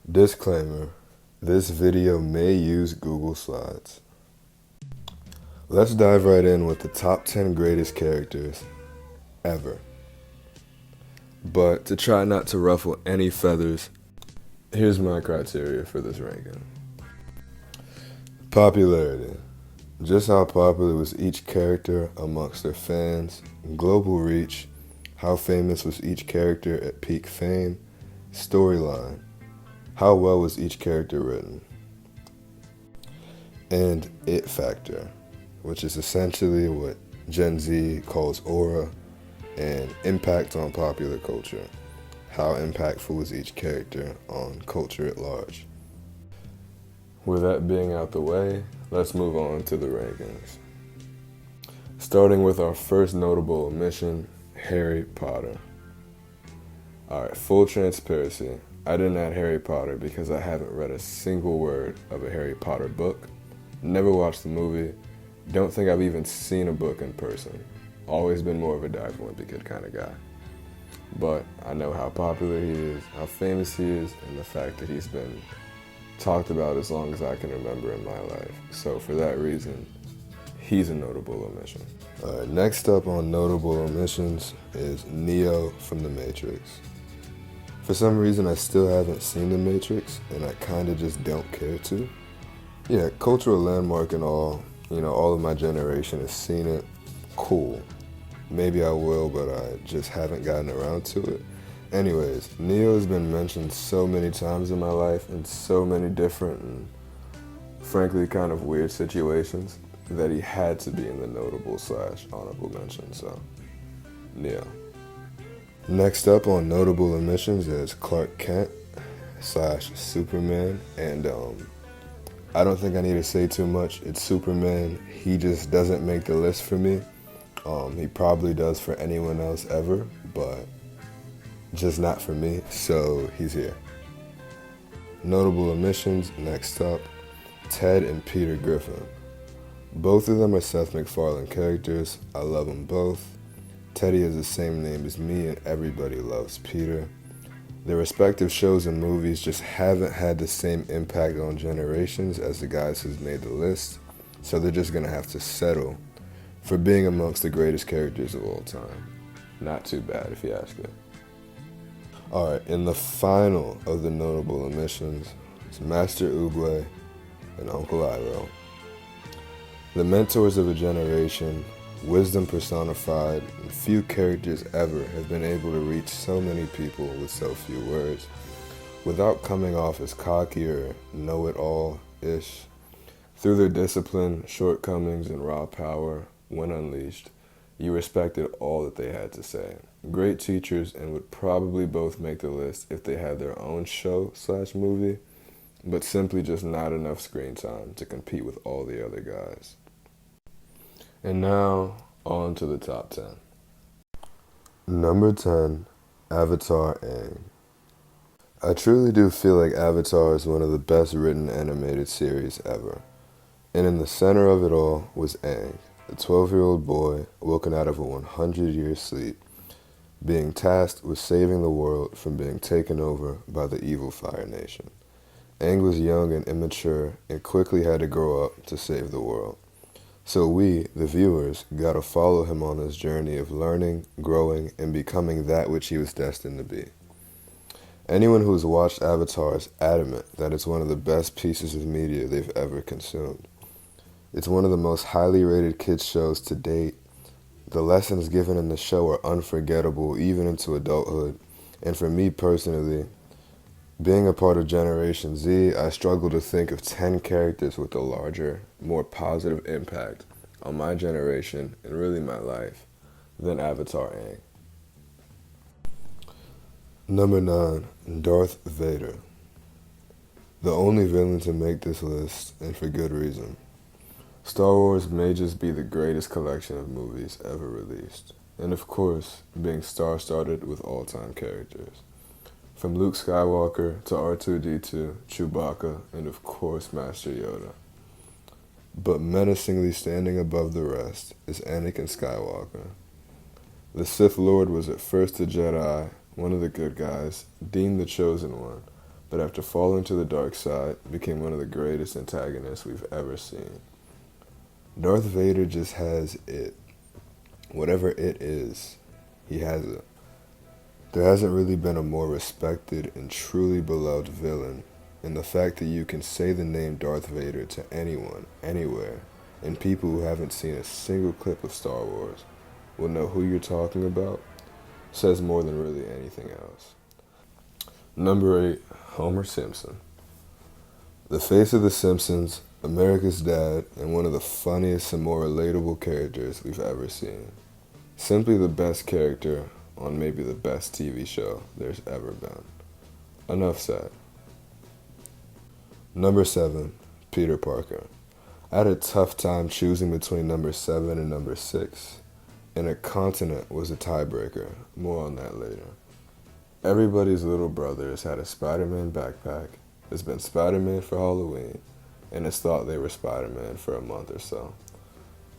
Disclaimer, this video may use Google Slides. Let's dive right in with the top 10 greatest characters ever. But to try not to ruffle any feathers, here's my criteria for this ranking. Popularity. Just how popular was each character amongst their fans, global reach, how famous was each character at peak fame, storyline, how well was each character written, and it factor, which is essentially what Gen Z calls aura, and impact on popular culture. How impactful was each character on culture at large? With that being out the way, let's move on to the rankings. Starting with our first notable omission, Harry Potter. Alright, full transparency, I didn't add Harry Potter because I haven't read a single word of a Harry Potter book, never watched the movie, don't think I've even seen a book in person. Always been more of a Die for Wimpy Kid kind of guy. But I know how popular he is, how famous he is, and the fact that he's been talked about as long as I can remember in my life. So for that reason, he's a notable omission. Alright, next up on notable omissions is Neo from The Matrix. For some reason, I still haven't seen The Matrix, and I kind of just don't care to. Yeah, cultural landmark and all, all of my generation has seen it. Cool. Maybe I will, but I just haven't gotten around to it. Anyways, Neo has been mentioned so many times in my life in so many different and frankly kind of weird situations that he had to be in the notable/honorable mention, so Neo. Next up on notable omissions is Clark Kent/Superman, and I don't think I need to say too much. It's Superman. He just doesn't make the list for me. He probably does for anyone else ever, but just not for me, so he's here. Notable omissions, next up, Ted and Peter Griffin. Both of them are Seth MacFarlane characters. I love them both. Teddy has the same name as me, and everybody loves Peter. Their respective shows and movies just haven't had the same impact on generations as the guys who's made the list, so they're just gonna have to settle for being amongst the greatest characters of all time. Not too bad if you ask me. Alright, in the final of the notable omissions is Master Oogway and Uncle Iroh. The mentors of a generation, wisdom personified, and few characters ever have been able to reach so many people with so few words without coming off as cocky or know-it-all-ish. Through their discipline, shortcomings, and raw power, when unleashed, you respected all that they had to say. Great teachers, and would probably both make the list if they had their own show/movie, but simply just not enough screen time to compete with all the other guys. And now, on to the top 10. Number 10, Avatar Aang. I truly do feel like Avatar is one of the best written animated series ever. And in the center of it all was Aang, the 12-year-old boy woken out of a 100-year sleep, being tasked with saving the world from being taken over by the evil Fire Nation. Aang was young and immature and quickly had to grow up to save the world. So we, the viewers, gotta follow him on this journey of learning, growing, and becoming that which he was destined to be. Anyone who's watched Avatar is adamant that it's one of the best pieces of media they've ever consumed. It's one of the most highly rated kids shows to date. The lessons given in the show are unforgettable even into adulthood, and for me personally, being a part of Generation Z, I struggle to think of 10 characters with a larger, more positive impact on my generation and really my life than Avatar Aang. Number 9, Darth Vader. The only villain to make this list, and for good reason. Star Wars may just be the greatest collection of movies ever released, and of course, being star-studded with all-time characters. From Luke Skywalker to R2-D2, Chewbacca, and of course Master Yoda. But menacingly standing above the rest is Anakin Skywalker. The Sith Lord was at first a Jedi, one of the good guys, deemed the chosen one, but after falling to the dark side, became one of the greatest antagonists we've ever seen. Darth Vader just has it. Whatever it is, he has it. There hasn't really been a more respected and truly beloved villain, and the fact that you can say the name Darth Vader to anyone, anywhere, and people who haven't seen a single clip of Star Wars will know who you're talking about, says more than really anything else. Number 8, Homer Simpson. The face of The Simpsons, America's dad, and one of the funniest and more relatable characters we've ever seen. Simply the best character on maybe the best TV show there's ever been. Enough said. Number 7, Peter Parker. I had a tough time choosing between number 7 and number 6, and a continent was a tiebreaker. More on that later. Everybody's little brother has had a Spider-Man backpack, has been Spider-Man for Halloween, and has thought they were Spider-Man for a month or so.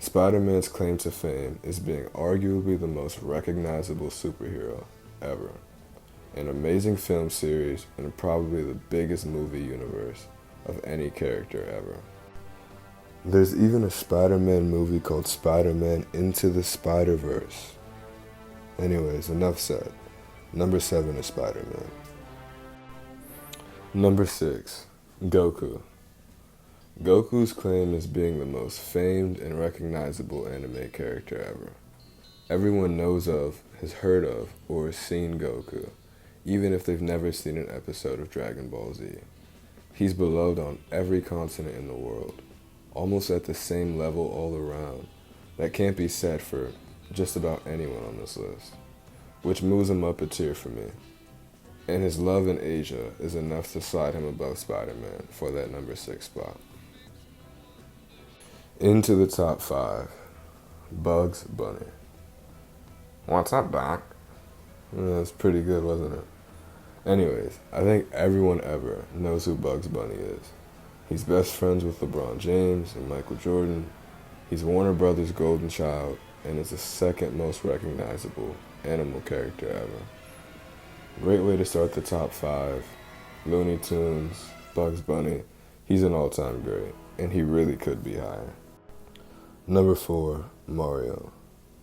Spider-Man's claim to fame is being arguably the most recognizable superhero ever. An amazing film series and probably the biggest movie universe of any character ever. There's even a Spider-Man movie called Spider-Man Into the Spider-Verse. Anyways, enough said. Number 7 is Spider-Man. Number 6, Goku. Goku's claim is being the most famed and recognizable anime character ever. Everyone knows of, has heard of, or has seen Goku, even if they've never seen an episode of Dragon Ball Z. He's beloved on every continent in the world, almost at the same level all around. That can't be said for just about anyone on this list, which moves him up a tier for me. And his love in Asia is enough to slide him above Spider-Man for that number 6 spot. Into the top 5, Bugs Bunny. What's up, Doc? That's pretty good, wasn't it? Anyways, I think everyone ever knows who Bugs Bunny is. He's best friends with LeBron James and Michael Jordan. He's Warner Brothers' golden child and is the second most recognizable animal character ever. Great way to start the top 5. Looney Tunes, Bugs Bunny. He's an all-time great, and he really could be higher. Number 4, Mario.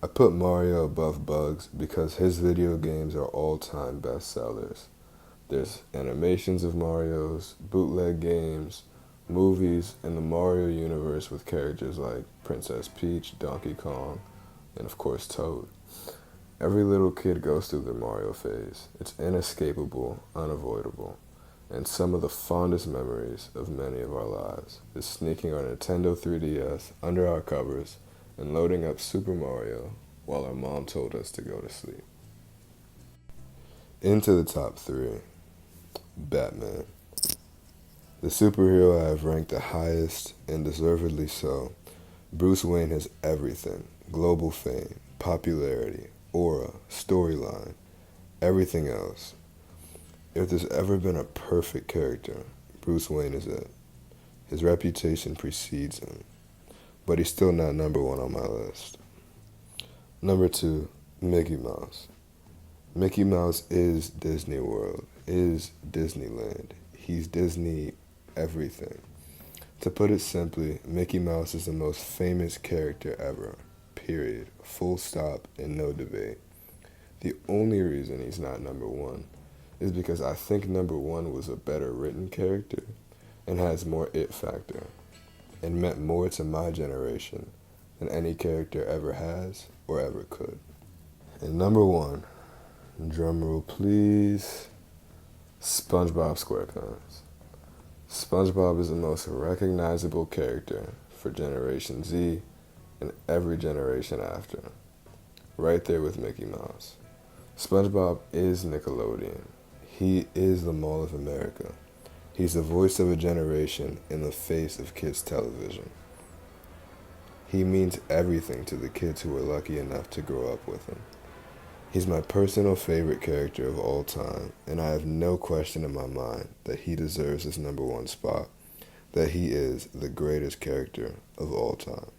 I put Mario above Bugs because his video games are all-time bestsellers. There's animations of Mario's, bootleg games, movies, and the Mario universe with characters like Princess Peach, Donkey Kong, and of course Toad. Every little kid goes through their Mario phase. It's inescapable, unavoidable, and some of the fondest memories of many of our lives is sneaking our Nintendo 3DS under our covers and loading up Super Mario while our mom told us to go to sleep. Into the top 3, Batman. The superhero I have ranked the highest, and deservedly so. Bruce Wayne has everything: global fame, popularity, aura, storyline, everything else. If there's ever been a perfect character, Bruce Wayne is it. His reputation precedes him, but he's still not number 1 on my list. Number 2, Mickey Mouse. Mickey Mouse is Disney World, is Disneyland. He's Disney everything. To put it simply, Mickey Mouse is the most famous character ever, period, full stop, and no debate. The only reason he's not number 1 is because I think number 1 was a better written character and has more it factor and meant more to my generation than any character ever has or ever could. And number 1, drumroll please, SpongeBob SquarePants. SpongeBob is the most recognizable character for Generation Z and every generation after, right there with Mickey Mouse. SpongeBob is Nickelodeon. He is the Mall of America. He's the voice of a generation in the face of kids' television. He means everything to the kids who were lucky enough to grow up with him. He's my personal favorite character of all time, and I have no question in my mind that he deserves his number 1 spot, that he is the greatest character of all time.